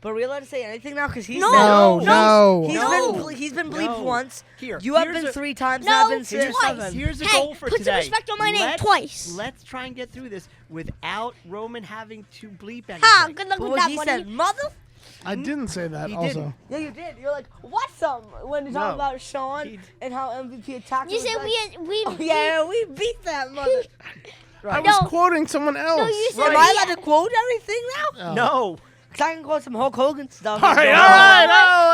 But are we allowed to say anything now? Because he's He's been bleeped once. You have been 3 times. Now I've been 6. Here's a goal for today. Put some respect on my name twice. Let's try and get through this without Roman having to bleep anything. Ha! Good luck But with what that, he buddy. said, mother. I didn't say that. He also, didn't. Yeah, you did. You're like, what's up? When you talk about Sean and how MVP attacked. You said we. Oh, yeah, we beat that mother. I was quoting someone else. No, you said Am I allowed to quote everything now? No. I can quote some Hulk Hogan stuff. All right.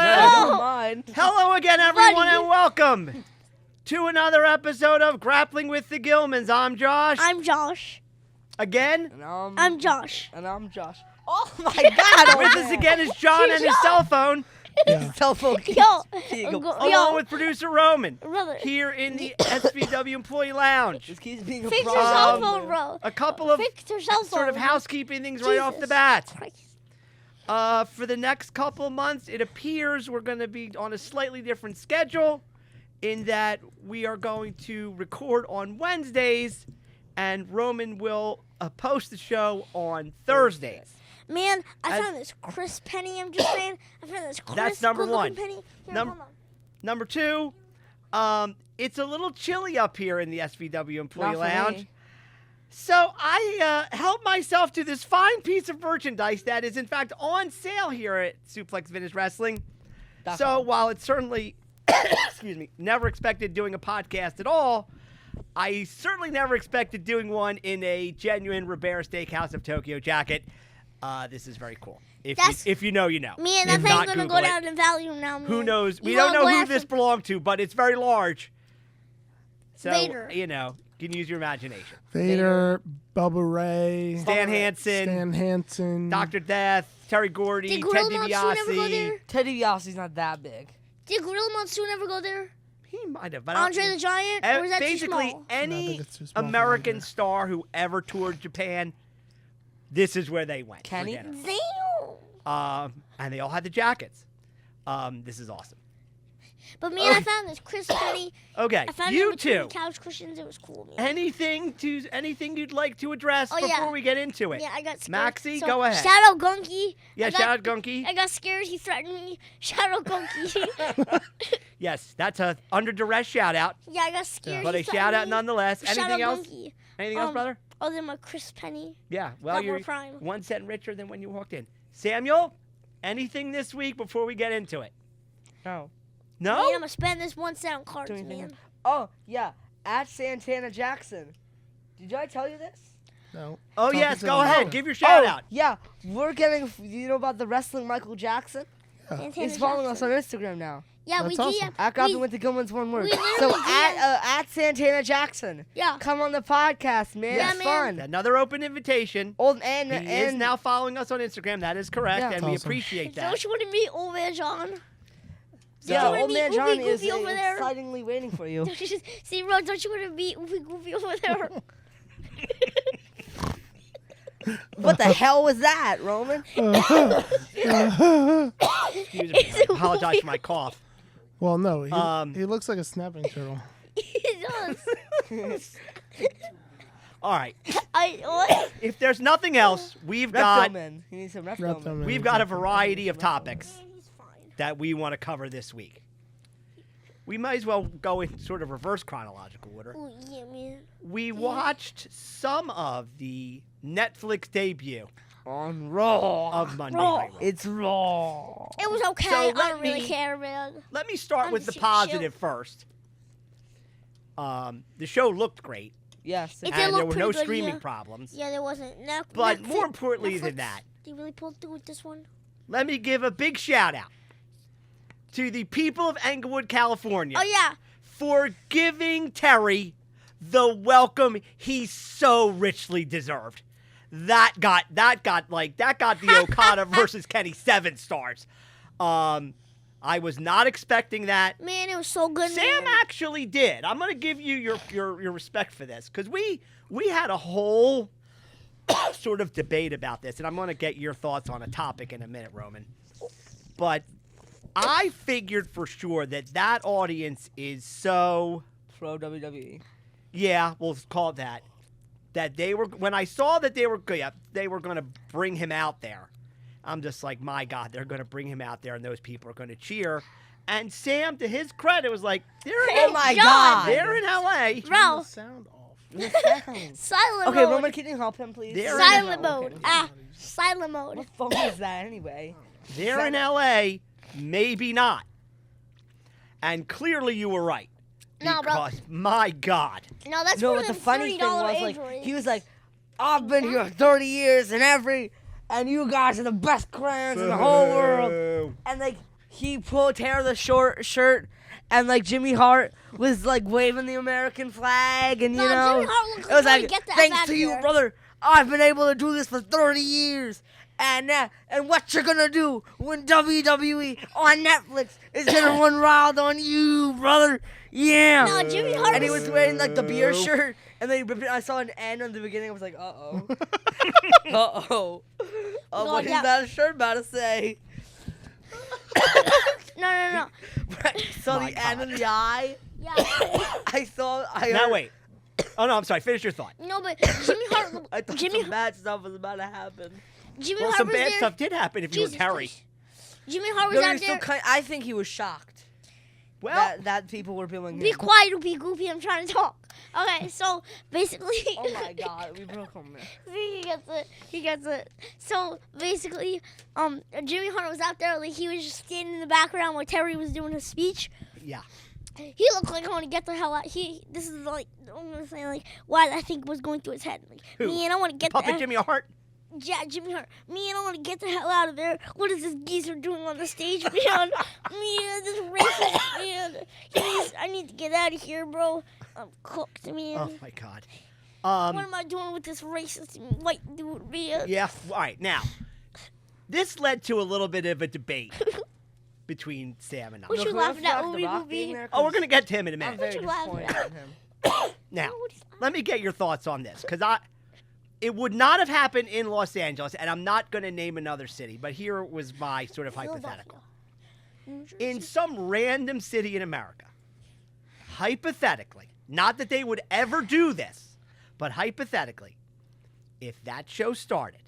Never mind. Hello again, everyone, and welcome to another episode of Grappling with the Gilmans. I'm Josh. I'm Josh. Again? And I'm Josh. And I'm Josh. Oh my God! With us again is John and his cell phone. Yeah. Cell phone. Along with producer Roman. Brother. Here in the SVW Employee Lounge. This keeps being a Fix your problem. cell phone, bro. A couple of Fix your cell phone. sort of housekeeping things right off the bat. For the next couple of months, it appears we're going to be on a slightly different schedule in that we are going to record on Wednesdays and Roman will post the show on Thursdays. Man, I found this crisp penny. I'm just saying. I found this crisp, That's number one. penny. Here, Num- hold on. Number 2, it's a little chilly up here in the SVW Employee Not for Lounge. me. So I helped myself to this fine piece of merchandise that is, in fact, on sale here at Suplex Vintage Wrestling. So while it's certainly, excuse me, never expected doing a podcast at all, I certainly never expected doing one in a genuine Ribera Steakhouse of Tokyo jacket. This is very cool. If you know, you know. Me and If that not, thing's going to Google go it. down in value now, man. Who knows? We You don't know won't who laugh this at- belonged to, but it's very large. So, Vader. you know, you can use your imagination. Vader, Bubba Ray, Stan Hansen, Dr. Death, Terry Gordy, Did Ted Gorilla Monsoon ever go DiBiase. there? Teddy DiBiase's not that big. Did Gorilla Monsoon ever go there? He might have, but I don't Andre the think- Giant? Or is that too basically small? No, I any think it's too small for American Andre. star who ever toured Japan, this is where they went. for Kenny? dinner. Damn. And they all had the jackets. This is awesome. But man, I found this crisp penny. Okay, I found it you in between two. the couch cushions. It was cool, man. Anything you'd like to address Oh, yeah. before we get into it? Yeah, I got scared. Maxie, So, go ahead. Shout out Gunky. Yeah, shout out Gunky. I got scared. He threatened me. Shout out Gunky. Yes, that's a under duress shout out, Yeah, I got scared. but He a threatened shout out me. nonetheless. Shout Anything out else? Gunky. Anything else, brother? Other than my crisp penny. Yeah, well, Got more you're prime. 1 cent richer than when you walked in. Samuel, anything this week before we get into it? No. No? Man, I'm gonna spend this 1 cent on cards, Do anything man. Oh, yeah. At Santana Jackson. Did I tell you this? No. Oh, Talking yes, to go them. ahead. Give your shout out. Yeah. We're getting, you know about the wrestling Michael Jackson? Santana He's following us Jackson. on Instagram now. Yeah, That's we awesome. did. At Grappling with the Gilmans, one word. we So literally at Santana Jackson. Yeah. Come on the podcast, man. Yeah, It's man. fun. Another open invitation. Old He and is now following us on Instagram. That is correct, Yeah. and we Awesome. appreciate that. Don't you want to meet Old Man John? yeah, you wanna old meet man Oofy Johnny is Goofy over there? excitingly waiting for you. See, Ron, don't you want to meet Oofy Goofy over there? What the hell was that, Roman? Excuse me. I apologize for my cough. Well, no. Um, He looks like a snapping turtle. He does. All right. What? If there's nothing else, we've got Reptoman. He needs some Reptoman. Reptoman. we've got a variety of topics He's fine. that we want to cover this week. We might as well go in sort of reverse chronological order. Oh, yeah, man. We watched some of the Netflix debut On Raw. of Monday Raw. Night Raw. It's Raw. It was okay. So I let don't really me- care, man. Let me start I'm with the just positive first. The show looked great, Yes. It did and look there were no pretty good, streaming yeah. problems. Yeah, there wasn't. But more importantly than Netflix, that, They really pulled through with this one. let me give a big shout out to the people of Englewood, California, Oh, yeah. for giving Terry the welcome he so richly deserved. That got the Okada versus Kenny 7 stars. I was not expecting that. Man, it was so good, Sam man. actually did. I'm gonna give you your respect for this because we had a whole sort of debate about this, and I'm gonna get your thoughts on a topic in a minute, Roman. But I figured for sure that audience is so Pro WWE. yeah, we'll call it that. That they were when I saw that they were going to bring him out there. I'm just like, my God, they're going to bring him out there, and those people are going to cheer. And Sam, to his credit, was like, Oh my God. They're in L.A. Bro. Sound off. Silent Okay, mode. Roman, can you help him, please? They're Silent in mode. Silent mode. What phone is that anyway? They're in L.A., maybe not. And clearly you were right. No, bro. Because, my God. No, that's No, more what the than funny thing $30 was, like, Android. he was like, I've been here 30 years and you guys are the best crowns in the whole world. And, like, he pulled tear the short shirt, and, like, Jimmy Hart was, like, waving the American flag, and, you know. Jimmy Hart looked it was like, like, get the F thanks out to of you, here. brother, I've been able to do this for 30 years. And what you're gonna do when WWE on Netflix is gonna run wild on you, brother? Yeah. No, Jimmy Hart And he was- was wearing like the beer shirt, and then he ripped it. I saw an N on the beginning. I was like, uh-oh. Uh-oh. Oh, No, what yeah. is that shirt about to say? No. saw My the N God. in the eye. Yeah. I Now, heard- wait. Oh, no, I'm sorry. Finish your thought. No, but Jimmy Hart. I thought Jimmy some bad stuff was about to happen. Jimmy Well, Hart some was bad there. stuff did happen if you were Jesus Terry. Christ. Jimmy Hart was No, he out was still there. I think he was shocked Well, that people were feeling Be him. quiet, be goofy. I'm trying to talk. Okay, so basically. Oh my God, we broke him. See, he gets it. So basically, Jimmy Hart was out there, like he was just standing in the background while Terry was doing his speech. yeah. He looked like I want to get the hell out. This is like I'm gonna say like what I think was going through his head. Like Who? me and I want to get Puppet the Jimmy Hart. yeah, Jimmy Hart. Me and I want to get the hell out of there. What is this geezer doing on the stage, man? This racist man. I need to get out of here, bro. I'm cooked, man. Oh, my God. What am I doing with this racist white dude, man? Yeah. All right. Now, this led to a little bit of a debate between Sam and I. What you Look, laughing at, The Obi Rock being Booby? there, Oh, we're 'cause going to get to him in a I'm minute. very you laughing disappointed at? in him. Now, What is- let me get your thoughts on this, because it would not have happened in Los Angeles, and I'm not going to name another city, but here was my sort of hypothetical. New Jersey. In some random city in America, hypothetically, not that they would ever do this, but hypothetically, if that show started,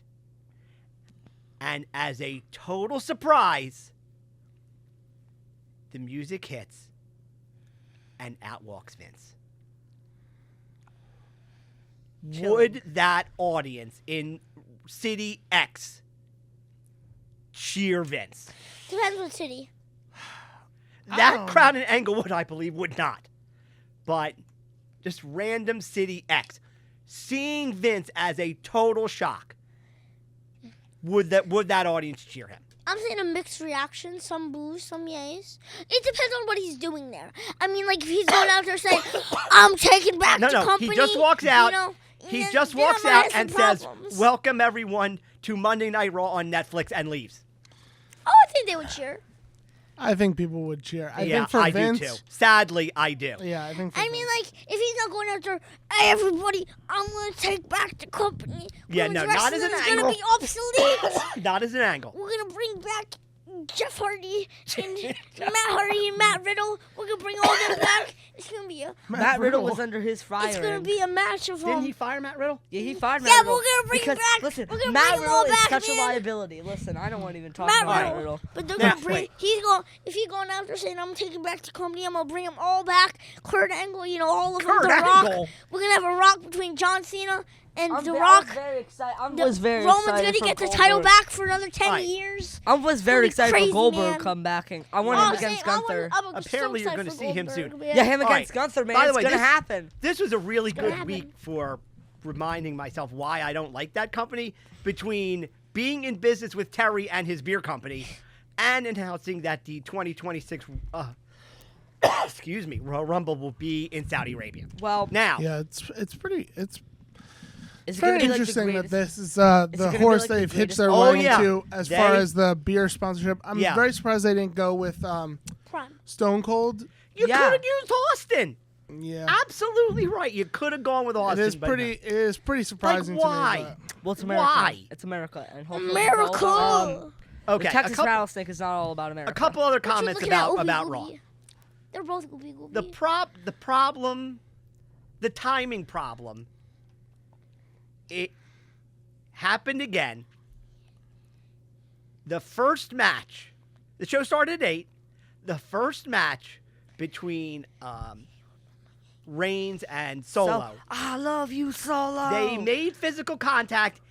and as a total surprise, the music hits, and out walks Vince. Would that audience in City X cheer Vince? Depends what city. That crowd in Englewood, I believe, would not. But just random City X. Seeing Vince as a total shock, would that audience cheer him? I'm saying a mixed reaction. Some boos, some yays. It depends on what he's doing there. I mean, like if he's going out there saying, "I'm taking back the company." He just walks out. You know, He then- just then walks I might out have some and says, problems. "Welcome everyone to Monday Night Raw on Netflix," and leaves. Oh, I think they would cheer. I think people would cheer. I Yeah, think for I Vince, do too. Sadly, I do. Yeah, I think. For I mean, Vince. like if he's not going out there, "Hey, everybody, I'm gonna take back the company." Yeah, Women's no, not as an wrestling is gonna angle. be obsolete. Not as an angle. We're gonna bring back Jeff Hardy and Matt Hardy and Matt Riddle. We're gonna bring all them back. It's gonna be a. Matt Riddle was under his fire. It's gonna be a match of Didn't he fire Matt Riddle? Yeah, he fired Matt Yeah, Riddle. but we're gonna bring him because, back. Listen, We're gonna Matt bring him Riddle all is back, such a man. liability. Listen, I don't want to even talk Matt about Riddle. Matt Riddle. But they're Now, gonna bring. wait. If he's going out there saying I'm taking back the company, I'm gonna bring them all back. Kurt Angle, you know, all of Kurt them. The Angle? Rock. We're gonna have a Rock between John Cena and I The was Rock. very excited. I The- was very Roman's excited gonna for get the Goldberg. title back for another 10 Right. years. I was very be excited crazy, for Goldberg man. come backing. I want him against Gunther. Apparently you're gonna see him soon. Yeah, him All against right. Gunther, man. By the It's way, gonna this- happen. This was a really gonna good happen. week for reminding myself why I don't like that company, between being in business with Terry and his beer company and announcing that the 2026 Royal Rumble will be in Saudi Arabia. Well, Now, yeah, it's pretty. It's is it very gonna be interesting like the that greatest? this is it the gonna be horse like the they've hitched greatest- their Oh, wagon yeah. to as far They- as the beer sponsorship. I'm Yeah. very surprised they didn't go with Prime. Stone Cold. you Yeah. could have used Austin. Yeah, Absolutely right. You could have gone with Austin. it is but pretty. It is pretty surprising why? to me. Well, it's America. Why? It's America, and hopefully America. It's all about, Okay, the Texas a couple, rattlesnake is not all about America. a couple other What you comments looking at, about Oogie Raw. Googie? They're both Gooby Gooby. The problem, the timing problem, it happened again the first match, the show started at 8. The first match between Reigns and Solo. I love you, Solo. They made physical contact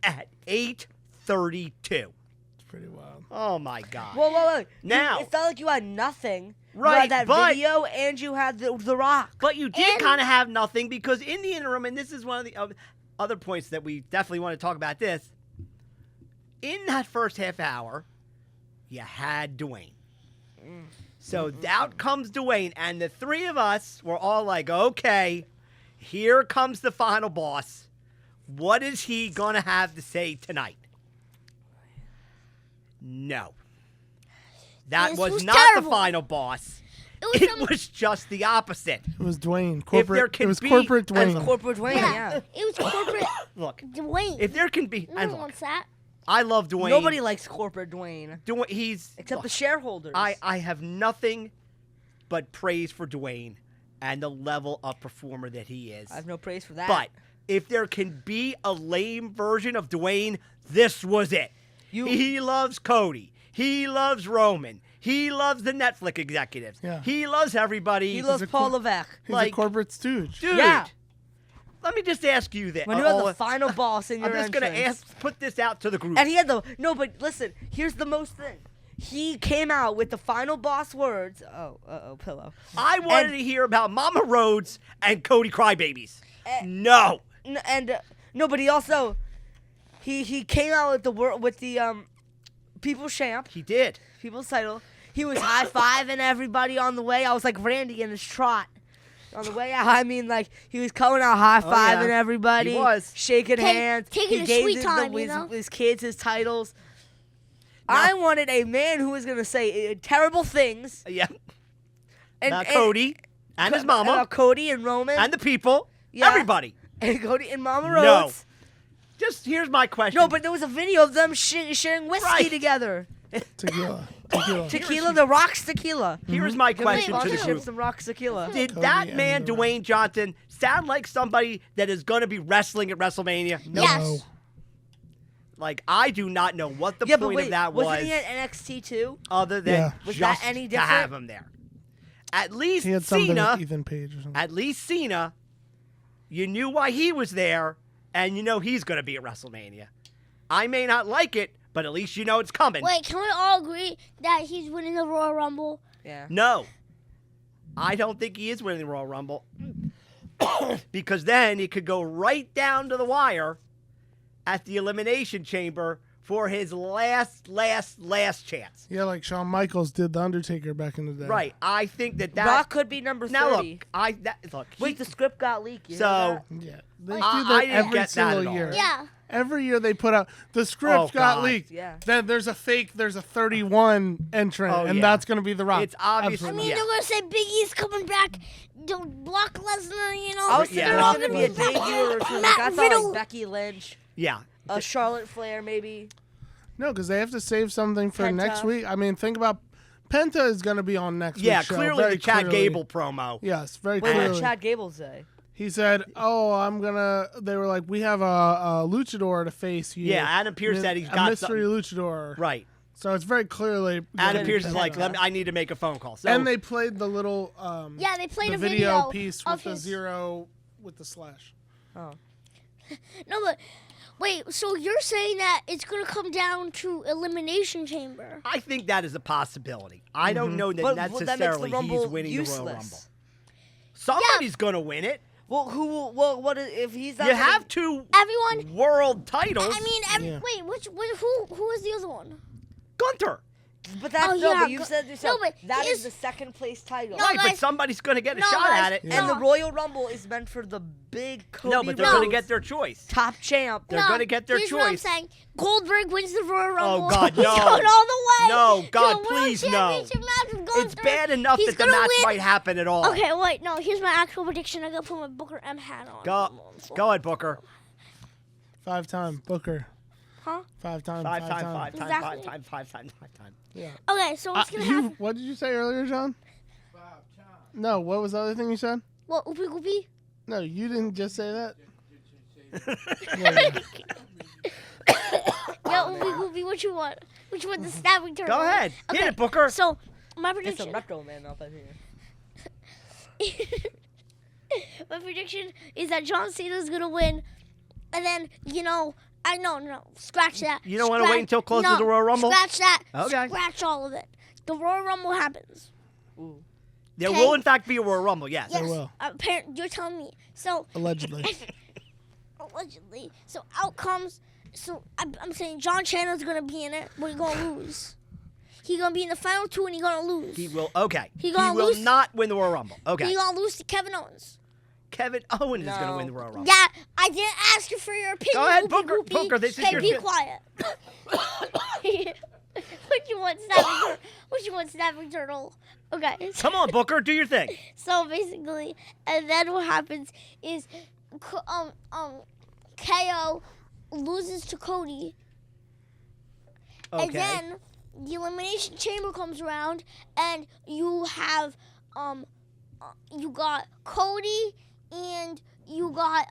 at 8:32. It's pretty wild. Oh my God! Whoa. Now- it felt like you had nothing. Right, You had that but- video and you had the Rock. But you did And- kind of have nothing because in the interim, and this is one of the other points that we definitely want to talk about. This in that first half hour, you had Dwayne. So out comes Dwayne, and the three of us were all like, okay, here comes the final boss. What is he going to have to say tonight? No. That This was was not terrible. the final boss. It was It was just the opposite. It was Dwayne. there Corporate. can It was be- corporate as Dwayne. Corporate Dwayne, yeah. It was corporate Look, Dwayne. if there can be, No and one look, wants that. I love Dwayne. Nobody likes corporate Dwayne. He's Except look, the shareholders. I have nothing but praise for Dwayne and the level of performer that he is. I have no praise for that. But if there can be a lame version of Dwayne, this was it. He loves Cody. He loves Roman. He loves the Netflix executives. Yeah. He loves everybody. he loves a Paul cor- Levesque. He's like- a corporate stooge. Dude, Yeah. let me just ask you that. When you had the final boss in your I'm just going to entrance. put this out to the group. And he had but listen, here's the most thing. He came out with the final boss words. Oh, pillow. I wanted and- to hear about Mama Rhodes and Cody Crybabies. Eh. No. No, but he also, he came out with the People's Champ, He did. People's title. He was high-fiving everybody on the way. I was like Randy in his trot. On the way out, I mean, like, he was coming out high-fiving everybody. He was. Shaking hands. taking he a gave sweet time, his kids his titles. I wanted a man who was going to say terrible things. Yeah. And, About Cody and his mama About Cody and Roman. and the people. Yeah. Everybody. and Cody and Mama No. Rhodes. Just here's my question. No, but there was a video of them sharing whiskey Right. together. Tequila. Tequila, the Rock's tequila. Here's my Can we question to the sponsorship group. some Rock's tequila? Did Cody that and man, the Rock. Dwayne Johnson, sound like somebody that is going to be wrestling at WrestleMania? No. Yes. Like, I do not know what the Yeah, but point wait, of that wasn't was, he at NXT too? other than Yeah. Was just that any to have different? him there. At least He had something Cena, with Ethan Page or something. at least Cena, you knew why he was there, and you know he's going to be at WrestleMania. I may not like it, but at least you know it's coming. Wait, can we all agree that he's winning the Royal Rumble? Yeah. No. I don't think he is winning the Royal Rumble. Because then he could go right down to the wire at the Elimination Chamber for his last chance. Yeah, like Shawn Michaels did The Undertaker back in the day. Right. I think that Rock could be number 30. Now look, Wait, the script got leaked. You So- heard Yeah. They I do that didn't every get that single at all. year. Yeah. Every year they put out the script Oh, got God. leaked. Yeah. Then there's a 31 entrant, Oh, and yeah. that's gonna be The Rock. It's obvious- I Absolutely. mean, Yeah. they're gonna say Big E's coming back. Don't block Lesnar, you know. I was thinking Yeah. it was going to be a Brock debut or two. Like, Matt I thought Riddle. like Becky Lynch, Yeah. Charlotte Flair maybe. No, because they have to save something for Penta. next week. I mean, think about Penta is gonna be on next Yeah, week's show. clearly very the Chad clearly. Gable promo. Yes, very Wait, what clearly. did Chad Gable say? He said, "Oh, they were like, we have a luchador to face you." Yeah, Adam Pearce said he's a got mystery something. luchador. Right. So it's very clearly Adam gonna be Pearce is Penta. like, I need to make a phone call. So, And they played the little Yeah, they played the a video piece of with the his. zero with the slash. Oh. No, but wait. So you're saying that it's gonna come down to Elimination Chamber? I think that is a possibility. I don't know that But that makes the necessarily Rumble he's winning useless. the Royal Rumble. Somebody's going to win it. Well, what if he's not You gonna- have two Everyone. world titles. I mean, Yeah. wait. Who was the other one? Gunther. But that's Oh, no, yeah, but you go- said yourself, no, but that here's- is the second place title. No, Right, but guys- somebody's going to get a No, shot guys, at it. no. And the Royal Rumble is meant for the big Cody No, but they're Rhodes, going to get their choice. top champ. They're gonna get their here's what I'm choice. saying. Goldberg wins the Royal Rumble. God, He's no. going all the way. No, to God, the World please, no. Championship match with It's Gunther. bad enough He's that the gonna match win. might happen at all. Okay, wait. No, here's my actual prediction. I gotta put my Booker M hat on. Go ahead, Booker. 5-time Booker. Huh? 5-time. Five times. Exactly. Yeah. Okay, so what's gonna happen? What did you say earlier, John? 5-time. No, what was the other thing you said? What? Oopie goopie? No, you didn't just say that. Yeah, Goofy, what you want? Which one? The snapping turtle. Go ahead. Okay. Hit it, Booker. So, my Get prediction. some retro man up in here. My prediction is that John Cena's gonna win, and then no, scratch that. You don't want to wait until closer to the Royal Rumble? Scratch that. Okay. Scratch all of it. The Royal Rumble happens. Ooh. There Okay. will, in fact, be a Royal Rumble, yes. Yes. will. You're telling me. So Allegedly. allegedly. So out comes. So I'm saying John Chandler's gonna be in it, but he's gonna lose. He's gonna be in the final two, and he's gonna lose. He will, okay. He He gonna will lose? not win the Royal Rumble. Okay. He's gonna lose to Kevin Owens. Kevin Owens is going to No. win the Royal Rumble. Yeah, I didn't ask you for your opinion. Go ahead, Whoopie Booker. Whoopie. Booker, this is Okay, your be good- quiet. What you want, snapping turtle? What you want, snapping turtle? Okay. Come on, Booker, do your thing. So basically, and then what happens is, KO loses to Cody, Okay. and then the Elimination Chamber comes around, and you have you got Cody, and you got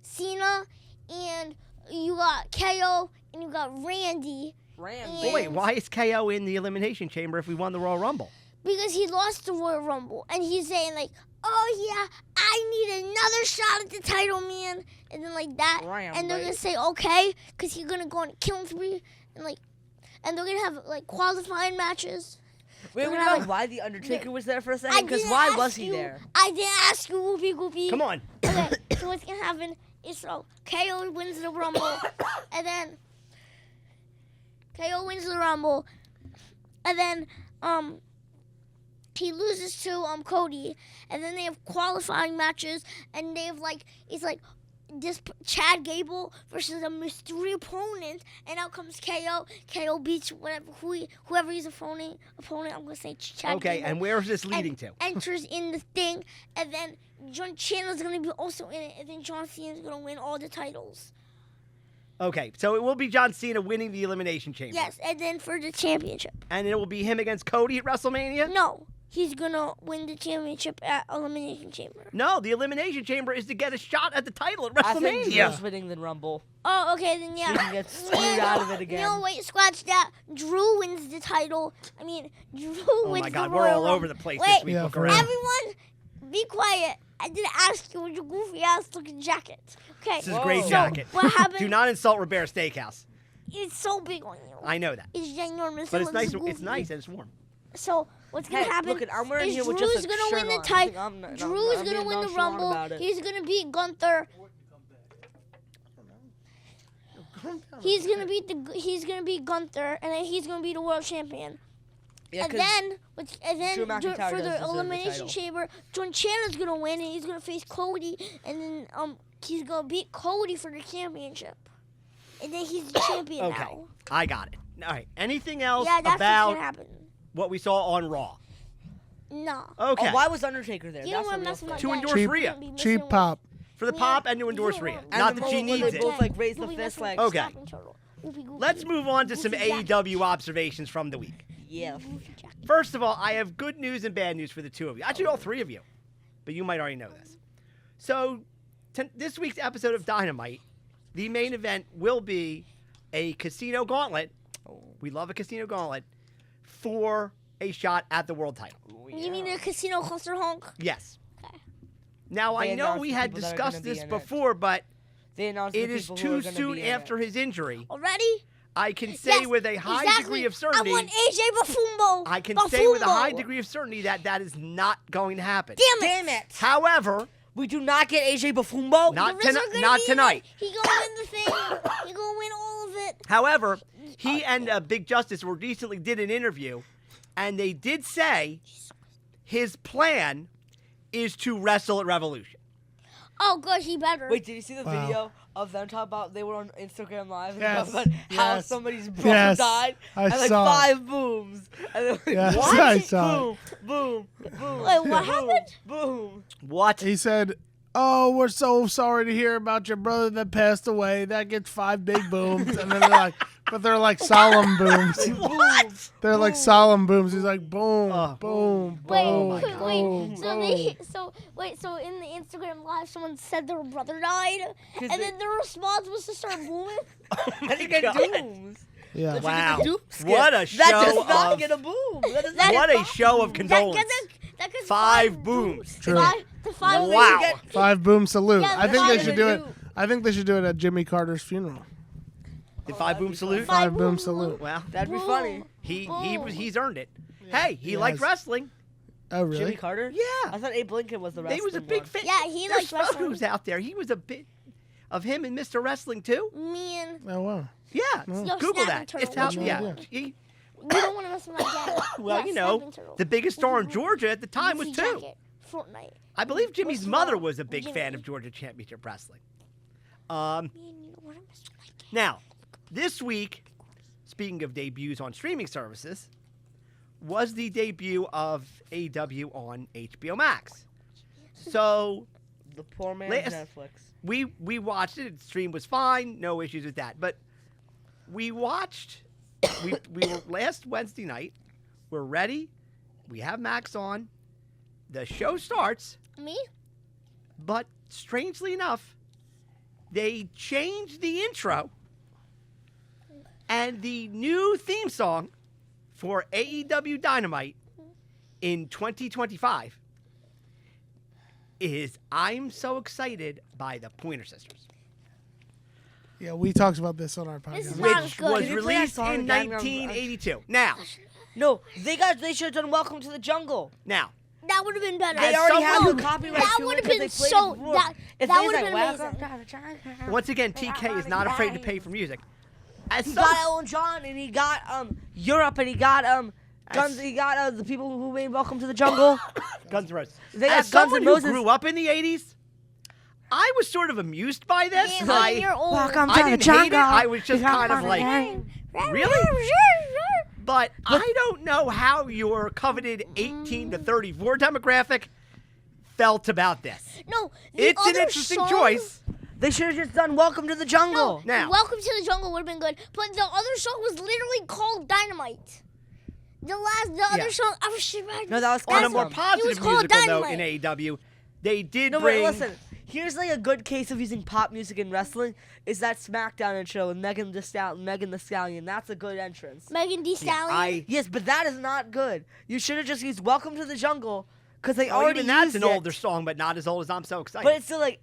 Cena, and you got KO, and you got Randy. Randy. Yeah. Wait, why is KO in the Elimination Chamber if we won the Royal Rumble? Because he lost the Royal Rumble, and he's saying like, "Oh yeah, I need another shot at the title, man," and then like that, and they're gonna say okay, because he's gonna go on a killing spree, and they're gonna have like qualifying matches. Wait, They're we gonna know have, why the Undertaker was there for a I second? Because didn't why ask was he you- there? I didn't ask you, Whoopie Whoopie. Come on. Okay, so what's gonna happen is KO wins the Rumble, and then KO wins the Rumble, and then he loses to Cody, and then they have qualifying matches, and they have it's like this Chad Gable versus a mystery opponent, and out comes KO. KO beats whoever his opponent. I'm gonna say Chad Okay, Gable. and where is this leading to? Enters in the thing, and then John Chandler's gonna be also in it, and then John Cena's gonna win all the titles. Okay, so it will be John Cena winning the Elimination Chamber. Yes, and then for the championship. And it will be him against Cody at WrestleMania? No, he's gonna win the championship at Elimination Chamber. No, the Elimination Chamber is to get a shot at the title at I think WrestleMania. Drew's winning the Rumble. Oh, okay, then So he yeah. gets screwed out of it again. No, wait, scratch that. Drew wins the title. I mean, Drew Oh wins my the God, Royal we're all Rumble. over the place Wait, this week. Yeah, Look for around. real. everyone, be quiet. I didn't ask you with your goofy ass looking jacket. Okay. This is a Whoa. great So, jacket. what happened? Do not insult Ribera Steakhouse. It's so big on you. I know that. It's ginormous. But It it's nice. looks It's goofy. nice and it's warm. So what's gonna Hey, happen? look, I'm wearing is here with Drew's just a gonna shirt win the on. title. I'm not- Drew's I'm gonna being win the nonchalant Rumble. about it. He's gonna beat Gunther. He's gonna beat Gunther, and then he's gonna be the world champion. Yeah, and 'cause then Drew McIntyre for does the deserve the Elimination title. Chamber, John Chandler's gonna win, and he's gonna face Cody, and then he's gonna beat Cody for the championship, and then he's the champion Okay, now. I got it. All right. Anything else Yeah, that's what's about gonna happen. what we saw on Raw? No. Okay. Oh, why was Undertaker there? You That's don't the wanna real mess with my thing. To dad. endorse You're Rhea. gonna be messing Cheap with- pop. For the Yeah, pop and to endorse you Rhea. won't. And Not the that she moment needs they it. both like raise the You'll be fist messing with like. Okay. Snapping Turtle. Goofy, goofy. Let's move on to some Goofy Jack. AEW observations from the week. Yeah. Goofy Jack. First of all, I have good news and bad news for the two of you. Actually, all three of you. But you might already know this. So, this week's episode of Dynamite, the main event will be a casino gauntlet. We love a casino gauntlet for a shot at the world title. You mean a casino cluster honk? Yes. Okay. Now, I They know announced we the had people that are discussed gonna be this in it. before, but They announced it the is people who too are gonna soon be in after it. his injury. Already? I can say Yes, with a high exactly. degree of certainty. I want AJ Bafumbo. I can say with a high Bafumbo. degree of certainty that that is not going to happen. Damn it. Damn it! However, We do not get AJ Bafumbo. Not The RZA toni- gonna not be in tonight. it. He gonna win the thing. He gonna win all of it. However, he and Big Justice recently did an interview, and they did say his plan is to wrestle at Revolution. Oh, good. He better. Wait, did you see the Wow. video of them talking about they were on Instagram Live and Yes, talking about how yes, somebody's brother yes, died? I and like saw. 5 booms. And then, Yes, what? I saw Boom, boom, boom. Wait, what boom, happened? Boom. What? He said, "Oh, we're so sorry to hear about your brother that passed away. That gets 5 big booms." And then they're like, But they're like solemn booms. What? They're like solemn booms. He's like boom, Oh. boom, Wait, boom, my God. boom, so in the Instagram live, someone said their brother died, and then their response was to start booming. And you get dooms. Yeah. Wow. Doom skip. What a show That does not of- get a boom. That does That not What get a show of condolence. That gets 5 booms. True. The five Wow. Get- 5 boom salute. Yeah, I think five they should do it. boom. I think they should do it at Jimmy Carter's funeral. The 5 boom salute. 5 boom salute. Well, That'd be funny. he's earned it. Hey, he liked Yes. wrestling. Oh Jimmy really? Carter? Yeah. I thought Abe Lincoln was the wrestling He was a big one. fan. Yeah, he There's liked wrestling. photos out there. He was a bit of him and Mr. Wrestling too. Man, Oh wow. Yeah, Yo, Google Snapping that. Turtle. It's out. No Yeah. idea. He- we don't want to mess with my dad. well, Yeah, you know, Snapping Turtle. the biggest star in Georgia at the time was Goofy 2. Jacket, Fortnite. I believe Jimmy's What's mother wrong? was a big fan Jimmy. of Georgia Championship Wrestling. Man, you don't want to mess with my dad. Now, this week, speaking of debuts on streaming services, was the debut of AEW on HBO Max. So The poor man's Last- Netflix. we watched it. The stream was fine, no issues with that. But we watched. we were last Wednesday night. We're ready. We have Max on. The show starts, Me? but strangely enough, they changed the intro, and the new theme song for AEW Dynamite in 2025 is "I'm So Excited" by the Pointer Sisters. Yeah, we talked about this on our This is podcast. not Which good. was Can you play that released song in again? 1982. Now, No, they should have done Welcome to the Jungle. That would have been better. They As already had someone the who- copyright That to would it have 'cause been they played so. it before. That If that they would was have like, been Welcome amazing. to the Jungle. once again, TK is not afraid to pay for music. As He some, got Elton John and he got Europe and he got Guns. He got the people who made Welcome to the Jungle. Guns N' Roses. They got As Guns someone N' who Roses. grew up in the 80s, I was sort of amused by this. Yeah, but you're old. Welcome to I the didn't hate it. jungle. I was just We got kind of fun like, again. really? But I don't know how your coveted 18 to 34 demographic felt about this. No, the It's an other interesting song- choice. They should have just done Welcome to the Jungle. Now, Welcome to the Jungle would have been good, but the other song was literally called Dynamite. The Yeah. other song, I was shit. No, that was on a Awesome. more It was positive called musical note Dynamite. in AEW, they did No, but bring. listen. Here's like a good case of using pop music in wrestling. Is that SmackDown intro with Megan the Stallion? That's a good entrance. Megan Thee Stallion. I. Yes, but that is not good. You should have just used Welcome to the Jungle because they Oh, already even that's used an it. older song, but not as old as "I'm So Excited." But it's still like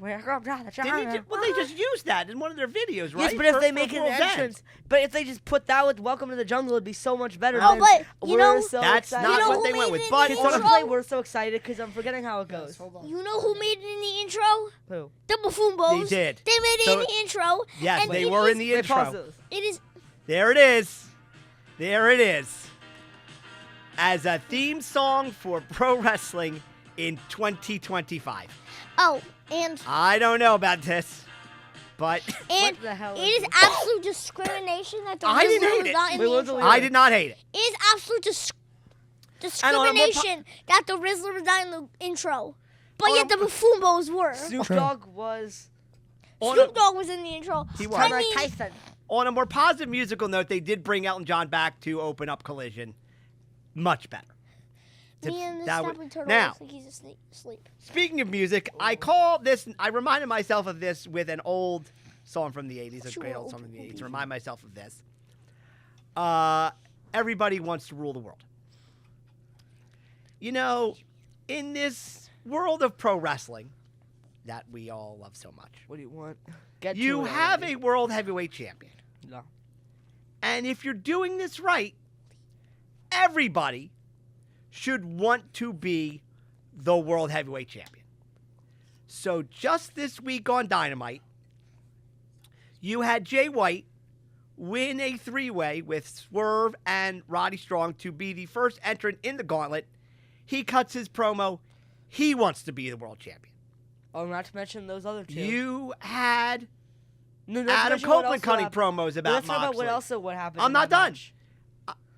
Welcome to the Didn't Jungle. he well, they just used that in one of their videos, right? Yes, but if For- they for make it an World's End. entrance, but if they just put that with Welcome to the Jungle, it'd be so much better. Oh, than but, you We're know, so That's excited. not know what who they went made with. it in But the Kids want to intro? play We're So Excited because I'm forgetting how it goes. Hold on. You know who made it in the intro? Who? The Buffoon They did. They made it So- in the intro. yes, and they it were is- in the Wait, pause intro. this. It is. There it is. There it is. As a theme song for pro wrestling in 2025. Oh, and I don't know about this, but and the hell it is is absolute discrimination that the I didn't Rizzler hate was it. not in Wait, the what's the intro. lyric? I did not hate it. It is absolute And on a more discrimination that the Rizzler was not in the intro. But On yet a- the Buffoonbos were. Snoop True. Dogg was On Snoop a, Dogg was in the intro. He was. I Mike mean, Tyson. on a more positive musical note, they did bring Elton John back to open up Collision. Much better. me and the That would- snapping turtle now, looks like he's asleep. speaking of music, I call this, I reminded myself of this with an old song from the 80s, a great old song from the 80s. Remind myself of this. Everybody Wants to Rule the World. You know, in this world of pro wrestling that we all love so much, What do you want? Get you to it have already. a world heavyweight champion. No. And if you're doing this right, everybody should want to be the world heavyweight champion. So just this week on Dynamite, you had Jay White win a three-way with Swerve and Roddy Strong to be the first entrant in the gauntlet. He cuts his promo. He wants to be the world champion. Oh, not to mention those other two. You had No, not to Adam mention what Copeland else cutting happened. promos about Let's talk about Moxley. what else what happened. I'm in not that done. match.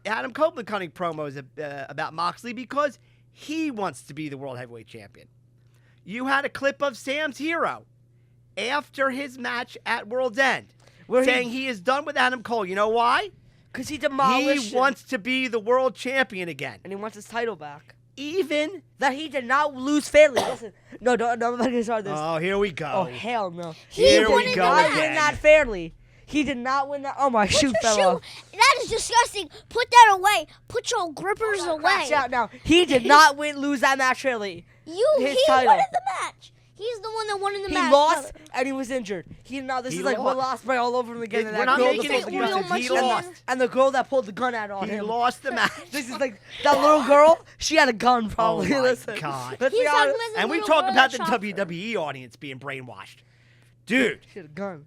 Adam Copeland cutting promos about Moxley because he wants to be the world heavyweight champion. You had a clip of Sam's Hero after his match at World's End. saying he is done with Adam Cole. You know why? Because he demolished He wants to be the world champion again. and he wants his title back. Even That he did not lose fairly. Listen, no, I'm not going to start this. oh, here we go. Oh, hell no. Here won we in go the He did not match. win that fairly. He did not win that. Oh, my Put shoe your fell shoe. off. That is disgusting. Put that away. Put your grippers away. Crash out now. He did not lose that match fairly. His his he title. won in the match. He's the one that won in the He match. lost and he was injured. He now this He is like lost. Will Ospreay all over him again. and We're that not girl making that pulled the gun- excuses. He Real lost. And the girl that pulled the gun out on He him. lost the match. This is like that little girl. She had a gun probably. Oh, my Listen, God. Let's He's be talking honest. about the And we little talk girl about that the shot her. WWE audience being brainwashed. Dude. She had a gun.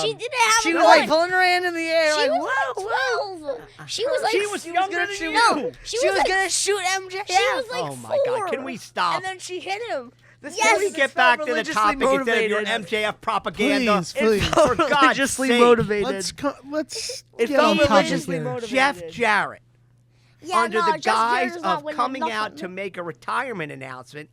She didn't have She a was gun. like pulling her hand in the air. She like, was whoa, whoa. like 12. She was like She was younger gonna than shoot you. No, She she was was like gonna shoot MJF. she was like Oh, my God. 4. Can we stop? And then she hit him. This Yes. guy Can we is get so back to the religiously topic instead of your motivated. MJF propaganda? Please. It's so For God's religiously sake. motivated. Let's It get felt on topic religiously here. motivated. Jeff Jarrett, Yeah, under no, the Jeff Jarrett guise is not of winning coming out nothing. to make a retirement announcement,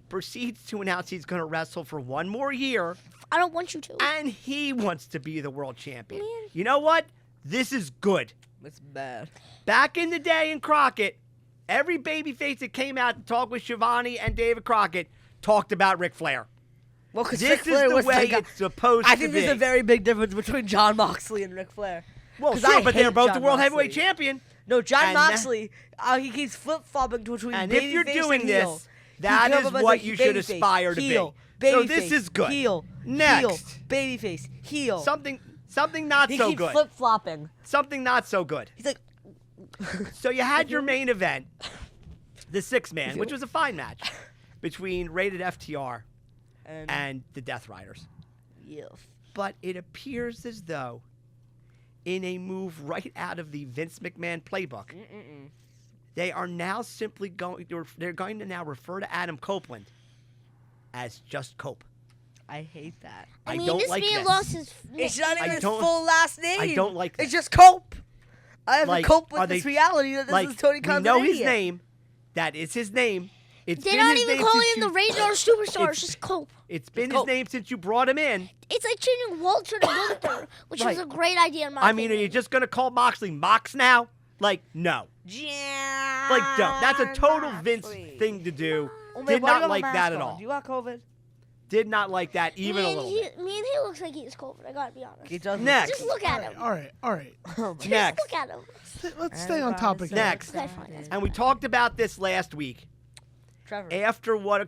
proceeds to announce he's going to wrestle for one more year, I don't want you to. and he wants to be the world champion. Man. You know what? This is good. It's bad. Back in the day in Crockett, every babyface that came out to talk with Shivani and David Crockett talked about Ric Flair. Well, because This Ric is Flair the was way like it's supposed I to think be. there's a very big difference between John Moxley and Ric Flair. Well, 'Cause sure, I but they're hate both John the world heavyweight Moxley. champion. No, John And that- Moxley, he keeps flip-flopping between And babyface if you're doing and heel. this, that He is comes up as what a you should babyface, aspire to heel, be. So babyface, this is good. Heel, Next. heel, babyface, heel. Something not he so keeps good. flip-flopping. Something not so good. He's like, So you had your main event, the 6-man, which was a fine match between Rated FTR and the Death Riders. yeah. But it appears as though, in a move right out of the Vince McMahon playbook, they are now simply they're going to now refer to Adam Copeland as just Cope. I hate that. I mean, don't this like man this. lost his. It's not I even his don't- full last name. I don't like It's that. just Cope. I have Like, to cope are with they- this reality that this Like, is Tony we Khan's know an his idiot. name. That is his name. It's They're been not his even name calling since him the you- Radar Superstar. it's- It's just Cope. It's been his Cope. name since you brought him in. It's like changing Walter to Gunther, which was Right. a great idea in my I mean, are opinion. you just going to call Moxley Mox now? Like, no. Yeah. Like, no. That's a total Vince thing to do. Oh, man, Did why do you not have a like mask that at on? all. Do you have COVID? Did not like that even a little bit. Me and he looks like he's COVID. I gotta be honest. He does. Next. Just look at him. All right. Just Next. look at him. Let's stay on topic. here. Next. Okay, fine, that's And we talked about this last week. Trevor. After what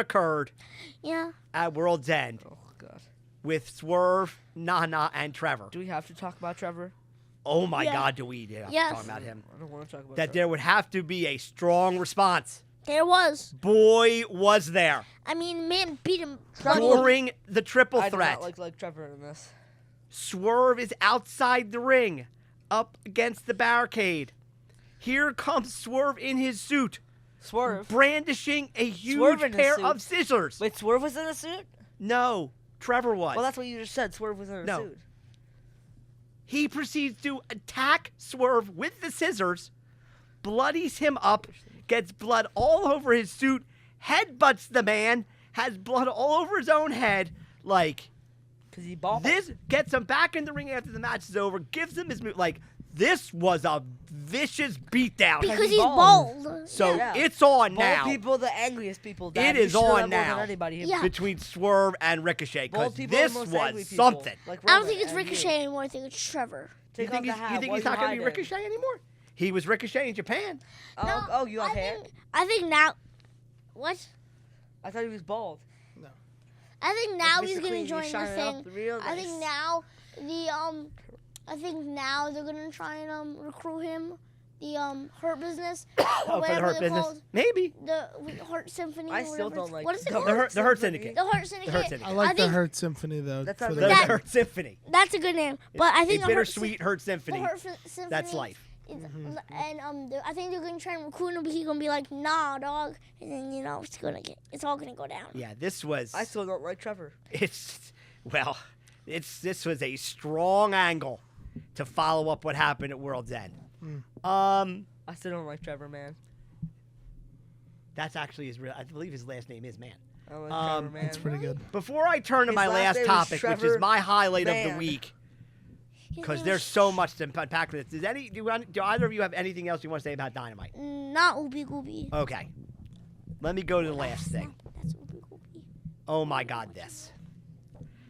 occurred Yeah. at World's End Oh God. with Swerve, Nana, and Trevor. Do we have to talk about Trevor? Oh my Yeah. God, do we have Yes. to talk about him? I don't want to talk about That Trevor. there would have to be a strong response. There was. Boy, was there. I mean, man beat him. Trevor- bloody- During the triple I do threat, not like Trevor in this. Swerve is outside the ring, up against the barricade. Here comes Swerve in his suit, Swerve. brandishing a huge Swerve in his pair suit? of scissors. Wait, Swerve was in a suit? No, Trevor was. Well, that's what you just said. Swerve was in a No. suit. He proceeds to attack Swerve with the scissors, bloodies him up, gets blood all over his suit, headbutts the man, has blood all over his own head. Like, Because he balled. this gets him back in the ring after the match is over, gives him his move. Like, this was a vicious beatdown. because he he's bald. bald. So Yeah. it's on Bald now people, the angriest people. It Dad. You is should know on that more now. than anybody. Yeah. between Swerve and Ricochet, Bald because people are this the most angry was people. something. Like I don't Roman think it's and you. Ricochet anymore. I think it's Trevor. Take You off think the he's, hat. you think Why he's you not going to be hiding? Ricochet anymore? He was Ricochet in Japan. Oh, you have I hair? think, I think now. What? I thought he was bald. I think now Mr. he's gonna Clean, you join the shine it up thing. real I think nice. now I think now they're gonna try and recruit him. The Hurt Business. Or Oh, for the whatever Hurt they're business? called. Maybe. The Hurt Symphony. I or still whatever don't it's- like What is it the called? The Hurt Syndicate. The Hurt Syndicate. Syndicate. I like the think Hurt Symphony though. That's for not the- the- The That- Hurt Symphony. That's a good name. But I think a the bittersweet Hurt The Symphony. Hurt Symphony. That's life. Is, And I think they're gonna try and recruit him, but he's gonna be like, nah, dog, and then it's all gonna go down. Yeah, this was. I still don't like Trevor. This was a strong angle to follow up what happened at World's End. I still don't like Trevor, man. That's actually his real. I believe his last name is Man. I like Trevor, man. That's pretty good. Before I turn to His my last last name is topic, which Trevor is my highlight of the Man. week, His because name there's is so much to unpack with this. Do either of you have anything else you want to say about Dynamite? Not Ooby Gooby. Okay. Let me go to the last thing. That's Ooby Gooby. Oh my God, this.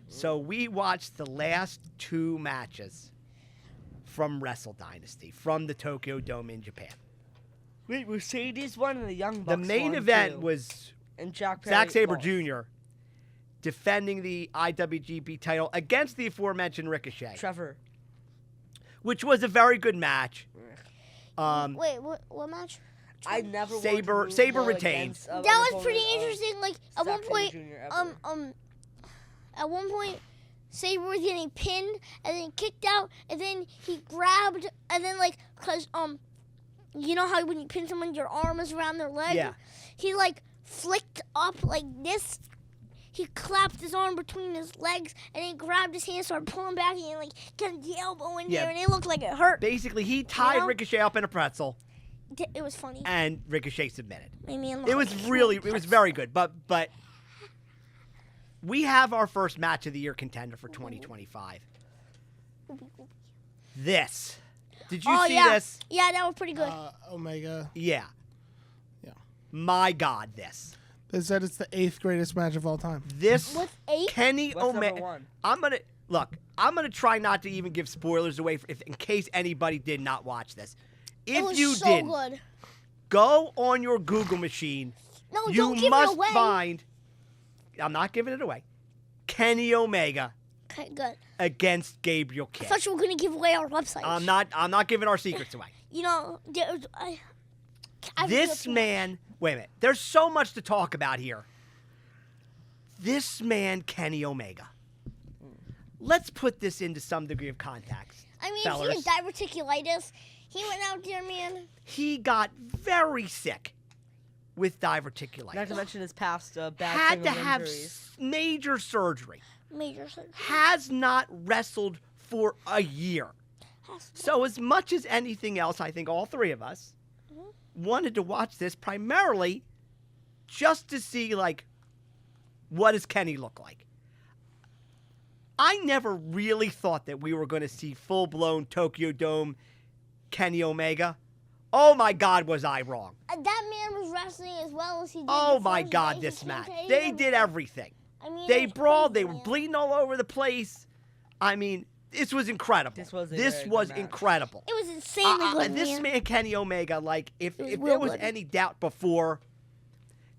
So we watched the last 2 matches from Wrestle Dynasty from the Tokyo Dome in Japan. Wait, Mercedes won and the Young Bucks The main won, event too. was And Zack Zack Sabre lost. Jr. defending the IWGP title against the aforementioned Ricochet, Trevor. which was a very good match. Wait, what match? I never Sabre- wanted to Sabre root retained. against, an That was pretty opponent of interesting. Like at Zack one Sabre point, Jr. ever. at one point, Sabre was getting pinned and then kicked out, and then he grabbed, and then like, cause you know how when you pin someone, your arm is around their leg. Yeah. He like flicked up like this. He clapped his arm between his legs, and then grabbed his hand, started pulling back, and like got the elbow in Yeah. there, and it looked like it hurt. Basically, he tied You know? Ricochet up in a pretzel, It was funny. and Ricochet submitted. I mean, It was very good. But we have our first match of the year contender for 2025. This. Did you see yeah. this? Yeah, that was pretty good. Omega. Yeah. Yeah. My God, this. They said it's the 8th greatest match of all time. This With 8? Kenny What's number Omega. 1? I'm gonna try not to even give spoilers away in case anybody did not watch this. It If was you so did, good. go on your Google machine. No, You don't give must it away. find. I'm not giving it away. Kenny Omega Okay, good. against Gabriel I Kidd. thought you were gonna give away our website. I'm not giving our secrets away. You know, I This man, wait a minute. There's so much to talk about here. This man, Kenny Omega. Let's put this into some degree of context. I mean, fellas. he had diverticulitis. He went out there, man. He got very sick with Not to diverticulitis. mention his past bad Had string to of have injuries. major surgery. Major surgery. Has not wrestled for a year. So as much as anything else, I think all 3 of us wanted to watch this primarily just to see, like, what does Kenny look like? I never really thought that we were going to see full-blown Tokyo Dome Kenny Omega. Oh, my God, was I wrong. That man was wrestling as well as he did. Oh, the my first God, day this he match. came to They AEW. did everything. I mean, They it was brawled. They crazy, were man. bleeding all over the place. I mean, this was incredible. This was a very good match. incredible. It was insanely good, This man, Kenny Omega, like, if was there real was good. any doubt before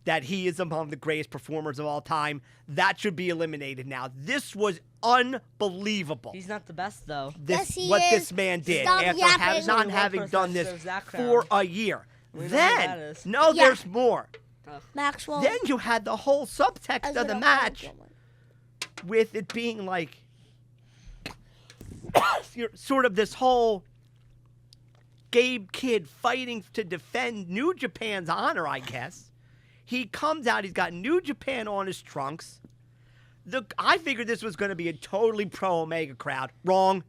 that he is among the greatest performers of all time, that should be eliminated now. This was unbelievable. He's not the best, though. Yes, he What is. this man did Stop after yapping. not Only one having person done that this deserves that for crown. a year. We know who that Then, is. no, Yeah. there's more. Maxwell. Then you had the whole subtext as of the well. match with it being like sort of this whole Gabe Kidd fighting to defend New Japan's honor, I guess. He comes out, he's got New Japan on his trunks. I figured this was going to be a totally pro-Omega crowd. Wrong.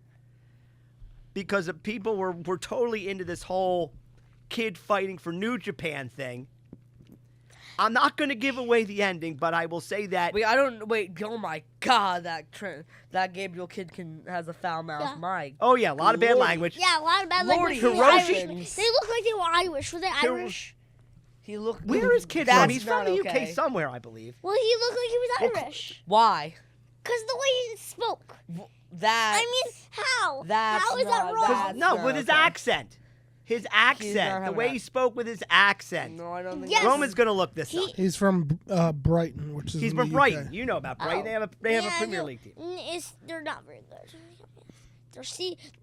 Because the people were totally into this whole Kidd fighting for New Japan thing. I'm not going to give away the ending, but I will say that Wait, oh my God, that Gabriel Kidd has a foul mouth. Yeah. My oh yeah, a lot of bad Lordy. language. Yeah, a lot of bad Lordy, language. Hiroshi- Irish. They look like they were Irish. Were they Irish? he looked. Where is Kidd That's from? He's from not the okay. UK somewhere, I believe. Well, he looked like he was Irish. Why? Because the way he spoke. That. I mean, how? That's How is that not- wrong? that's- No, not with his okay. accent. His accent. The having way that. he spoke with his accent. No, I don't think. Yes. Roman's going to look this He- up. He's from Brighton, which is He's in from the Brighton. UK. You know about Brighton. Oh. They have a Yeah, Premier no, League team. They're not very good.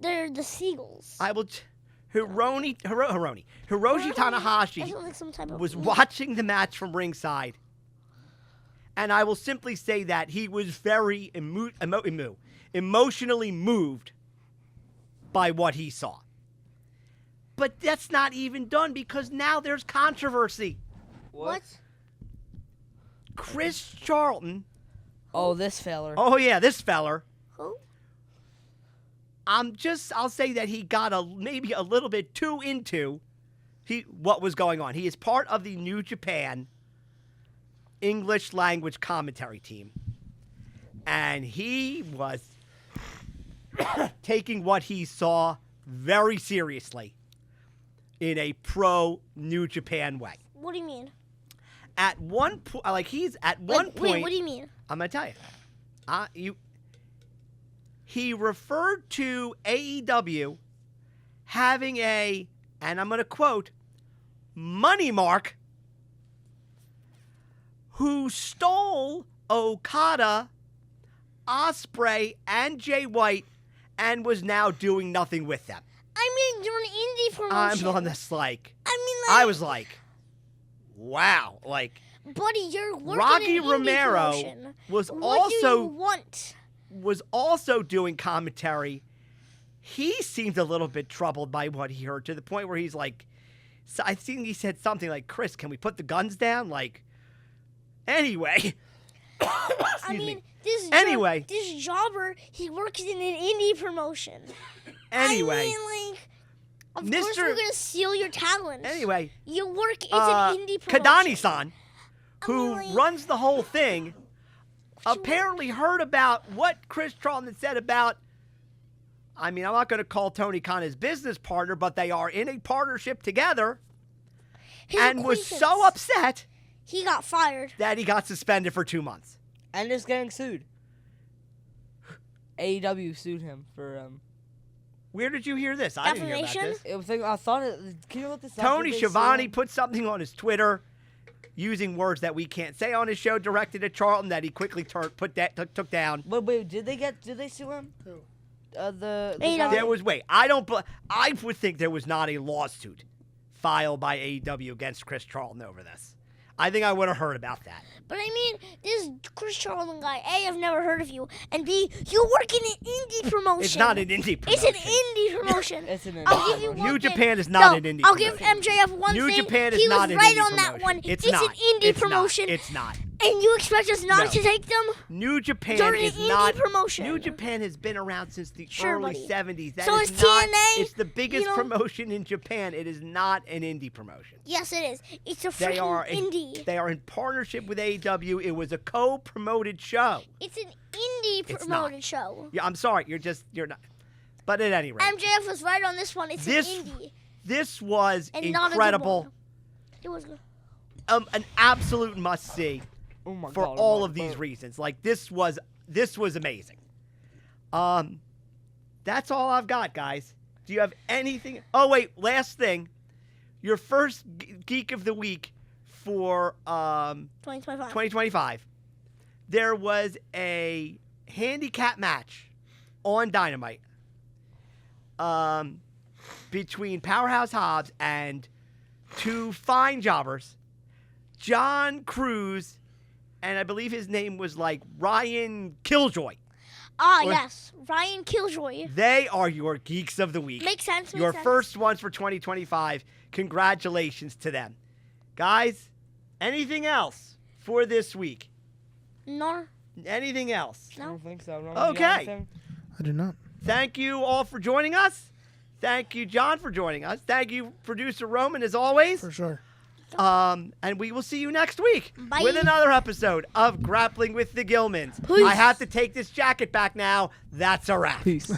They're the Seagulls. I will. Hiroshi That Tanahashi sounds like some type of was watching the match from ringside, and I will simply say that he was very emotionally moved by what he saw. But that's not even done because now there's controversy. What? Chris Charlton. Oh, this feller. Oh yeah, this feller. Who? I'll say that he got maybe a little bit too into what was going on. He is part of the New Japan English language commentary team. And he was taking what he saw very seriously in a pro New Japan way. What do you mean? At one point, point. Wait, what do you mean? I'm gonna tell you. He referred to AEW having and I'm gonna quote, money mark, who stole Okada, Ospreay, and Jay White, and was now doing nothing with them. I mean, you're an indie promotion. I'm on this I was like, wow, like. Buddy, you're working Rocky in Romero promotion. was What do you want? also doing commentary. He seemed a little bit troubled by what he heard, to the point where he's like, I think he said something like, "Chris, can we put the guns down?" Like, anyway. I mean, this jobber, he works in an indie promotion. Anyway. I mean, like, of course we're gonna steal your talent. Anyway. You work, it's an indie promotion. Kadani-san, who runs the whole thing, apparently heard about what Chris Charlton said about, I mean, I'm not going to call Tony Khan his business partner, but they are in a partnership together, and was so upset he got fired. That he got suspended for 2 months. And is getting sued. AEW sued him for Where did you hear this? I didn't hear about this. It was like, I thought it. Can you look this up? Tony Schiavone put something on his Twitter using words that we can't say on his show, directed at Charlton, that he quickly took down. Wait, did they sue him? Who? The There was I would think there was not a lawsuit filed by AEW against Chris Charlton over this. I think I would have heard about that. But I mean, this Chris Charlton guy, A, I've never heard of you, and B, you work in an indie promotion. It's not an indie promotion. It's an indie promotion. It's an indie I'll give you one New thing. Japan is not an indie I'll promotion. give MJF one New thing. Japan is he not was an right indie on that promotion. one. It's an not. indie It's promotion. Not. It's not. And you expect us not to take them? New Japan You're an is indie not promotion. New Japan has been around since the early buddy. 70s. That So is is not, TNA, it's the biggest you know? promotion in Japan. It is not an indie promotion. Yes, it is. It's a They are freaking indie. They are in partnership with AEW. It was a co-promoted show. It's an indie It's promoted not. show. Yeah, I'm sorry. You're not. But at any rate, MJF was right on this one. It's an indie. This was And not a good incredible. one. It was good. An absolute must-see. Oh my For God, all of these reasons. Like, this was amazing. That's all I've got, guys. Do you have anything? Oh, wait, last thing. Your first Geek of the Week for 2025. There was a handicap match on Dynamite between Powerhouse Hobbs and two fine jobbers, John Cruz, and I believe his name was like Ryan Killjoy. Yes. Ryan Killjoy. They are your Geeks of the Week. Makes sense. Your first ones for 2025. Congratulations to them. Guys, anything else for this week? No. Anything else? I don't think so. Okay. I do not. Thank you all for joining us. Thank you, John, for joining us. Thank you, producer Roman, as always. For sure. And we will see you next week Bye. with another episode of Grappling with the Gilmans. Peace. I have to take this jacket back now. That's a wrap. Peace.